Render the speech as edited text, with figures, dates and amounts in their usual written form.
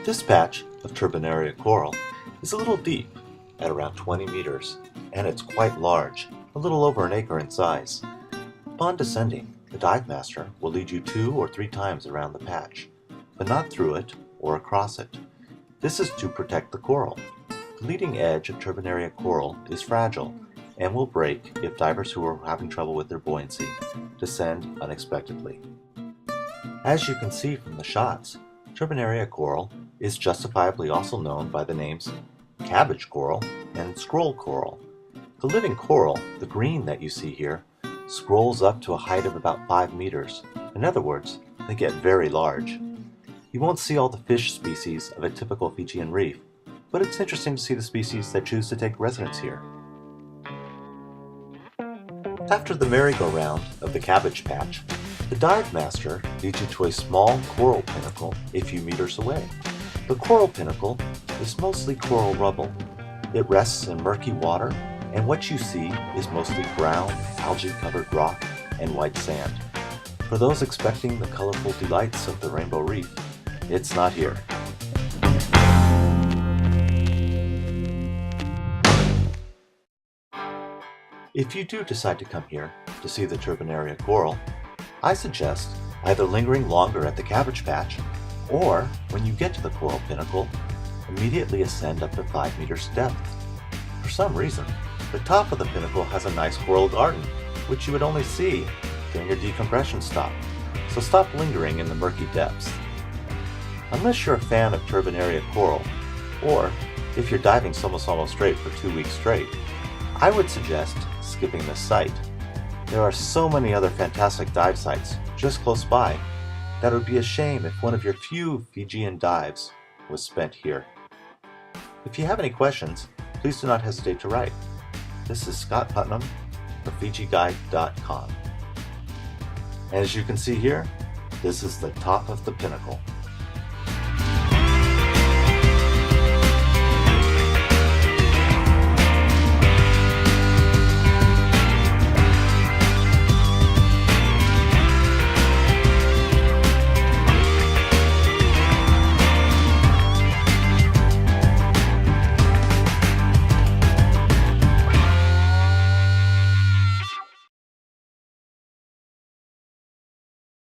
This patch of Turbinaria coral is a little deep, at around 20 meters, and it's quite large, a little over an acre in size. Upon descending, the dive master will lead you 2 or 3 times around the patch, but not through it or across it. This is to protect the coral. The leading edge of Turbinaria coral is fragile and will break if divers who are having trouble with their buoyancy descend unexpectedly. As you can see from the shots, Turbinaria coral is justifiably also known by the names cabbage coral and scroll coral. The living coral, the green that you see here, scrolls up to a height of about 5 meters. In other words, they get very large. You won't see all the fish species of a typical Fijian reef, but it's interesting to see the species that choose to take residence here. After the merry-go-round of the Cabbage Patch, the dive master leads you to a small coral pinnacle a few meters away. The coral pinnacle is mostly coral rubble. It rests in murky water, and what you see is mostly brown, algae-covered rock and white sand. For those expecting the colorful delights of the rainbow reef, it's not here. If you do decide to come here to see the Turbinaria coral, I suggest either lingering longer at the Cabbage Patch, or when you get to the coral pinnacle, immediately ascend up to 5 meters depth. For some reason, the top of the pinnacle has a nice coral garden, which you would only see during your decompression stop, so stop lingering in the murky depths. Unless you're a fan of Turbinaria coral, or if you're diving Somosomo Strait for 2 weeks straight, I would suggest skipping this site. There are so many other fantastic dive sites just close by that it would be a shame if one of your few Fijian dives was spent here. If you have any questions, please do not hesitate to write. This is Scott Putnam for FijiGuide.com. As you can see here, this is the top of the pinnacle.